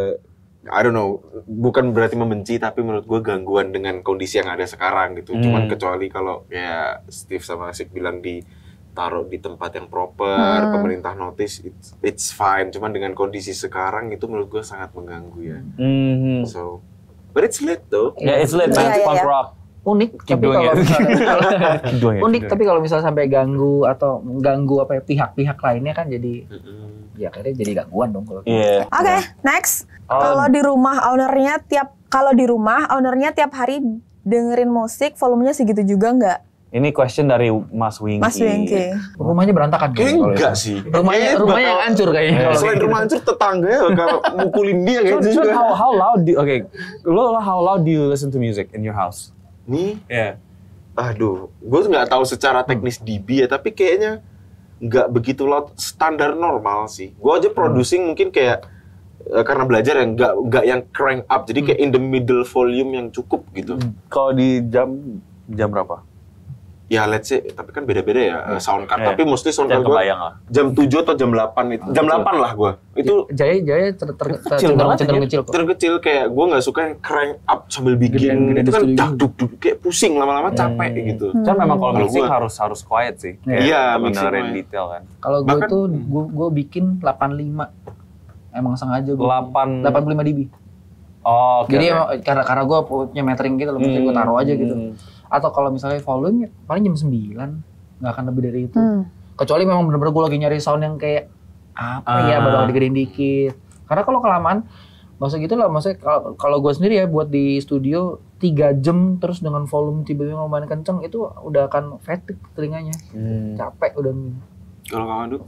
I don't know, bukan berarti membenci, tapi menurut gue gangguan dengan kondisi yang ada sekarang gitu. Cuman kecuali kalau ya Steve sama Asik bilang ditaruh di tempat yang proper, pemerintah notice, it's fine. Cuman dengan kondisi sekarang itu menurut gue sangat mengganggu ya. So, but it's lit though. Ya, it's lit, man. Iya, It's punk iya. rock. Unik, Keep tapi doing kalau it. misalnya Keep doing it, unik, keep tapi kalau misalnya sampai ganggu atau mengganggu apa ya, pihak-pihak lainnya kan jadi ya akhirnya jadi gangguan dong kalau. Iya. Oke, next. Kalau di rumah ownernya tiap hari dengerin musik, volumenya segitu juga nggak? Ini question dari Mas Winky. Mas Winky. Rumahnya berantakan Kayaknya kalau enggak itu. sih. Rumahnya yang hancur kayaknya. kalau Selain gitu. rumah hancur, tetangganya bakal mukulin dia So, kayaknya juga. how loud how loud do you listen to music in your house? Nih, Yeah. aduh, gue nggak tahu secara teknis dB ya, tapi kayaknya nggak begitu loud, standar normal sih. Gue aja producing mungkin kayak karena belajar yang nggak yang crank up, jadi kayak in the middle volume yang cukup gitu. Kalau di jam berapa? Ya let's say, tapi kan beda-beda ya sound card. Iya. Tapi mostly sound Jangan card gue kebayang lah. jam 7 atau jam 8 itu. Jam 8 lah gue. Itu Jaya banget, cenderung ya. kecil kok. terkecil, kayak gue nggak suka yang crank up sambil bikin Gedean itu di kan studio. duk kayak pusing lama-lama capek gitu. Kan memang kalau Kalau musik gua- harus quiet sih. Iya, Kayak mixing benerin quiet. detail kan. Kalau gue Bahkan- tuh gue bikin 85. Emang sengaja gue 85 dB. Oh, oke. Jadi oke. emang karena gue punya metering gitu loh, maksudnya gue taruh aja gitu. Atau kalau misalnya volume paling jam 9, nggak akan lebih dari itu. Kecuali memang bener-bener gue lagi nyari sound yang kayak apa ya, baru digedein dikit. Karena kalau kelamaan, maksudnya gitu lah, maksudnya kalau gue sendiri ya buat di studio 3 jam terus dengan volume tiba-tiba lumayan kenceng, itu udah akan fatigue telinganya. Capek udah. Kalau kawan tuh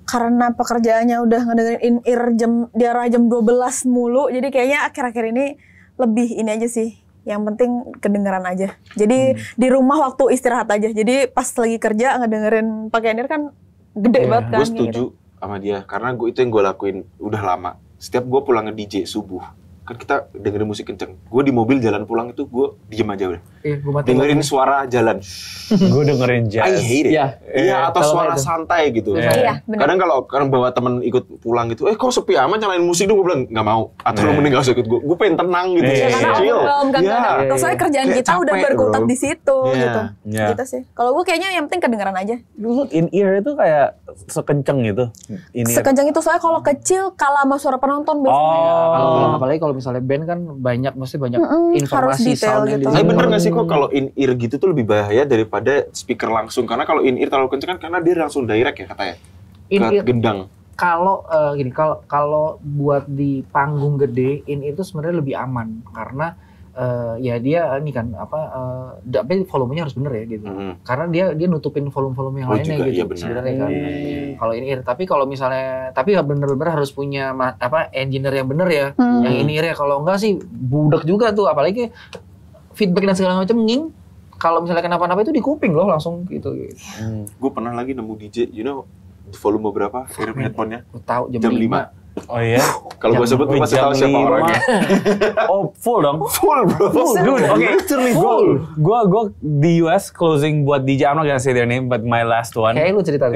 Karena pekerjaannya udah ngedengerin in-ear di arah jam 12 mulu, jadi kayaknya akhir-akhir ini lebih ini aja sih. Yang penting kedengeran aja. Jadi di rumah waktu istirahat aja. Jadi pas lagi kerja ngedengerin pakai in-ear kan gede banget kan. gue setuju gitu. sama dia karena itu yang gue lakuin udah lama. Setiap gue pulang nge DJ subuh, kan kita dengerin musik kenceng. Gue di mobil jalan pulang itu gue diem aja udah. Gue mati. Dengerin suara jalan. Gue dengerin I jazz. hate it. Iya. Iya, atau Kalau suara itu. santai gitu. Iya, benar. Kadang kalau bawa temen ikut pulang gitu, kok sepi amat nyalain musik dong, gue bilang nggak mau. Atau lu mending gak usah ikut gue. Gue pengen tenang gitu. Iya, Ya, karena Chill. overwhelmed kan. Iya. Karena soalnya kerjaan Kayak kita udah capek, berkutat bro. di situ Iya. gitu. Iya. Gitu sih. Kalau gue kayaknya yang penting kedengeran aja. Dulu in-ear itu kayak sekenceng gitu. In-ear. Sekencang itu soalnya kalau kecil kalah sama suara penonton biasanya. Oh. Apalagi kalau misalnya band kan banyak, mesti banyak harus informasi detail sound yang gitu. di Tapi situ. bener gak sih kok kalau in-ear gitu tuh lebih bahaya daripada speaker langsung? Karena kalau in-ear terlalu kenceng kan karena dia langsung direct ya katanya. In-ear. Ke gendang. Kalau gini, kalau buat di panggung gede, in itu sebenarnya lebih aman karena ya dia ini kan tapi volumenya harus bener ya gitu. Karena dia nutupin volume-volume yang lainnya juga, gitu iya benar. sebenarnya kan. Kalau ini tapi kalau misalnya tapi bener-bener harus punya engineer yang bener ya. Yang ini ya kalau enggak sih budak juga tuh, apalagi feedback dan segala macam nging. Kalau misalnya kenapa-napa itu di kuping loh langsung gitu. Gue pernah lagi nemu DJ, volume berapa headphone-nya? Gue tahu jam 5. Oh iya? Kalau gue sebut, gue pasti tahu siapa orangnya. Oh, full dong? Full, bro. Dude, okay. Literally Full. Gue di US closing buat DJ, I'm not gonna say their name, but my last one. Kayak lu cerita.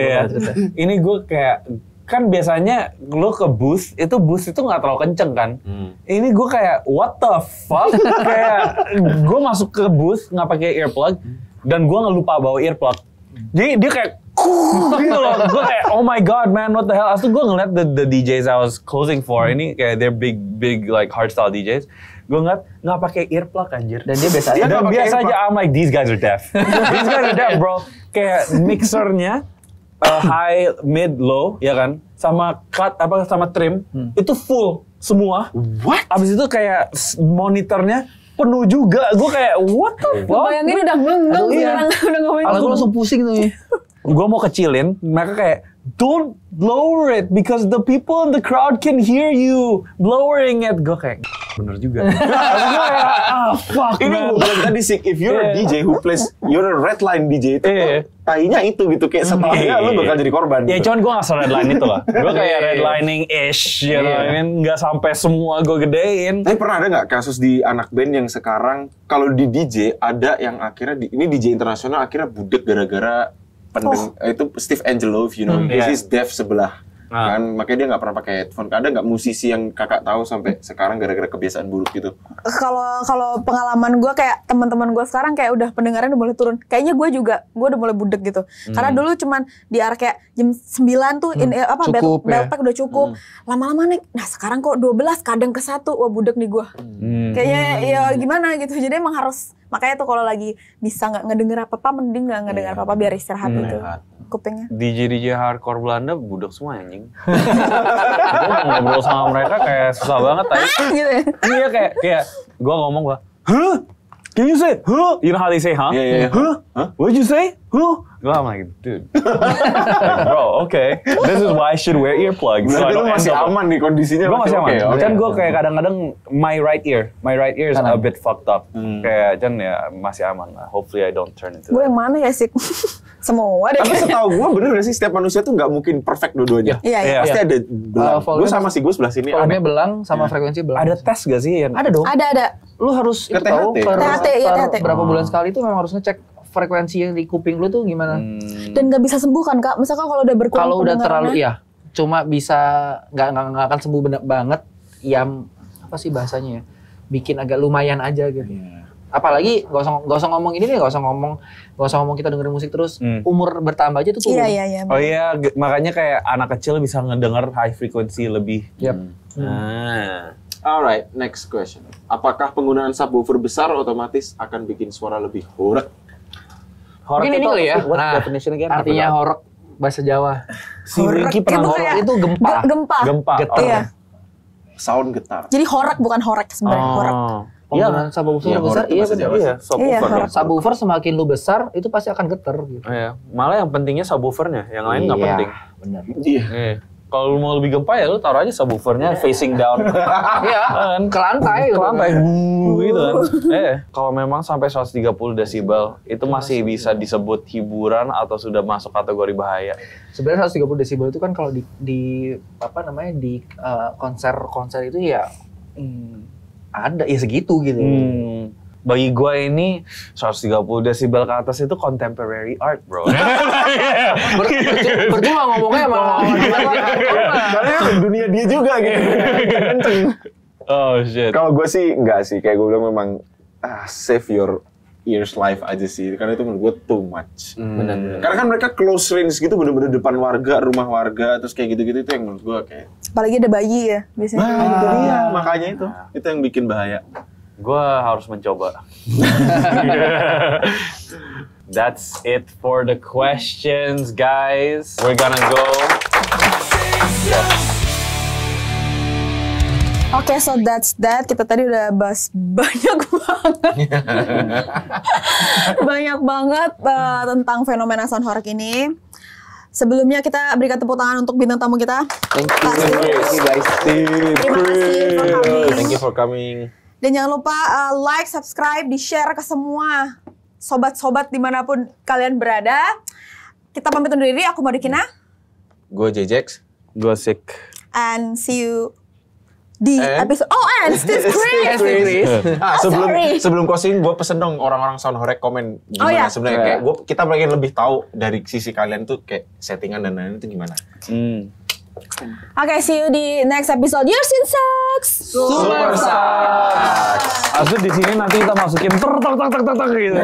Ini gue kayak, kan biasanya lu ke booth itu nggak terlalu kenceng kan. Ini gue kayak, what the fuck? Kayak, gue masuk ke booth nggak pakai earplug, dan gue ngelupa bawa earplug. Jadi dia kayak, gitu loh. Gue kayak, oh my god man, what the hell. Asli gue ngeliat the DJs I was closing for, ini kayak they're big like hardstyle DJs. Gue ngeliat nggak pakai earplug anjir. Dan dia biasa aja. Dan biasa aja, I'm like, these guys are deaf. These guys are deaf bro. Kayak mixernya, high, mid, low, ya kan? Sama cut, sama trim, itu full semua. What? Abis itu kayak monitornya penuh juga. Gue kayak, what the fuck? Bayangin udah melenggang sekarang udah ngomongin. Aku langsung pusing tuh ya. Gue mau kecilin, mereka kayak, don't lower it because the people in the crowd can hear you lowering it. Gue kayak, bener juga. Gue kayak, fuck Ini man. gue bilang tadi sih, if you're a DJ who plays, you're a red line DJ itu, tainya itu gitu, kayak setelahnya lu bakal jadi korban. Ya gitu. cuman gue gak se-redline itu lah. Gue kayak redlining-ish, you know what I mean? Gak sampai semua gue gedein. Tapi pernah ada nggak kasus di anak band yang sekarang, kalau di DJ, ada yang akhirnya, ini DJ internasional akhirnya budek gara-gara itu Steve Angelo, he's deaf sebelah. Kan makanya dia nggak pernah pakai headphone. Ada nggak musisi yang kakak tahu sampai sekarang gara-gara kebiasaan buruk gitu? Kalau pengalaman gue kayak teman-teman gue sekarang kayak udah pendengaran udah mulai turun. Kayaknya gue udah mulai budek gitu. Karena dulu cuman di arah kayak jam 9 tuh beltek udah cukup. Lama-lama nih. Nah, sekarang kok 12 kadang ke 1. Wah, budek nih gue. Kayaknya ya gimana gitu. Jadi emang harus, makanya tuh kalau lagi bisa nggak ngedenger apa-apa, mending nggak ngedenger apa-apa biar istirahat gitu kupingnya. DJ Hardcore Belanda budek semua anjing. Gue ngobrol sama mereka kayak susah banget tadi. Gitu ya. Iya kayak gue ngomong huh? Can you say huh? You know how they say huh? Yeah. Huh? What'd you say? Huh? I'm like, dude. Like, bro, okay. This is why I should wear earplugs. Berarti lu masih aman nih kondisinya. Gue masih aman. Okay. Kan gue kayak kadang-kadang my right ear is a bit fucked up. Kayak Jan ya masih aman lah. Hopefully I don't turn into Gue yang mana ya sih? Semua deh. Tapi setahu gue bener gak sih, setiap manusia tuh nggak mungkin perfect dua-duanya. Iya. Pasti ada belang. Gue sama sih, gue sebelah sini. Volumenya belang sama frekuensi belang. Ada tes gak sih? Ada dong. Ada. Lu harus Ke itu tahu THT. berapa bulan sekali itu memang harus ngecek frekuensi yang di kuping lu tuh gimana. Dan nggak bisa sembuh kan Kak? Misalkan kalau udah berkurang Kalau udah terlalu pendengarannya. cuma bisa nggak akan sembuh banget. Yang apa sih bahasanya ya? Bikin agak lumayan aja gitu. Apalagi nggak usah ngomong ini nih, nggak usah ngomong kita dengerin musik terus. Umur bertambah aja tuh turun. Iya. Oh iya, makanya kayak anak kecil bisa ngedenger high frequency lebih. Alright, next question. Apakah penggunaan subwoofer besar otomatis akan bikin suara lebih horek? Mungkin ini kali ya. What Nah, definition again? artinya horek bahasa Jawa. Si Ricky pernah itu horek kayak itu gempa. Gempa. Getar. Iya. Sound getar. Jadi horek bukan horek sebenarnya, horek. Penggunaan subwoofer besar, horek itu bahasa Jawa sih. Subwoofer. Iya, Subwoofer semakin lu besar, itu pasti akan getar gitu. Iya. Malah yang pentingnya subwoofernya, yang lain nggak penting. Benar. Iya. Kalau lu mau lebih gempa ya lu taruh aja subwoofernya facing down. Iya, ke lantai. Ke lantai, gitu kan. Kalau memang sampai 130 desibel, itu masih bisa disebut hiburan atau sudah masuk kategori bahaya? Sebenarnya 130 desibel itu kan kalau di konser itu ya ada ya segitu gitu. Bagi gue ini 130 desibel ke atas itu contemporary art, bro. Percuma ngomongnya sama Dunia dia juga gitu. Kenceng. Oh shit. Kalau gue sih enggak sih, kayak gue bilang memang save your ears live aja sih, karena itu menurut gue too much. Benar. Karena kan mereka close range gitu, bener-bener depan warga, rumah warga, terus kayak gitu-gitu itu yang menurut gue kayak. Apalagi ada bayi ya biasanya. Itu dia, makanya itu yang bikin bahaya. Gue harus mencoba. That's it for the questions, guys. We're gonna go. Oke, so that's that. Kita tadi udah bahas banyak banget. Banyak banget tentang fenomena sound horror ini. Sebelumnya kita berikan tepuk tangan untuk bintang tamu kita. Thank you guys. Terima kasih for coming. Thank you for coming. Dan jangan lupa like, subscribe, di-share ke semua sobat-sobat dimanapun kalian berada. Kita pamit undur diri, aku Marikina. Gue Jejex. Gue Sik. And see you di episode... Oh, and Steve Chris. Sebelum closing, gue pesen dong orang-orang sound horror komen gimana sebenarnya. Kayak kita pengen lebih tahu dari sisi kalian tuh kayak settingan dan lain-lain itu gimana. Oke, see you di next episode. Yours in Sucks. Super Sucks. Asli di sini nanti kita masukin tek gitu.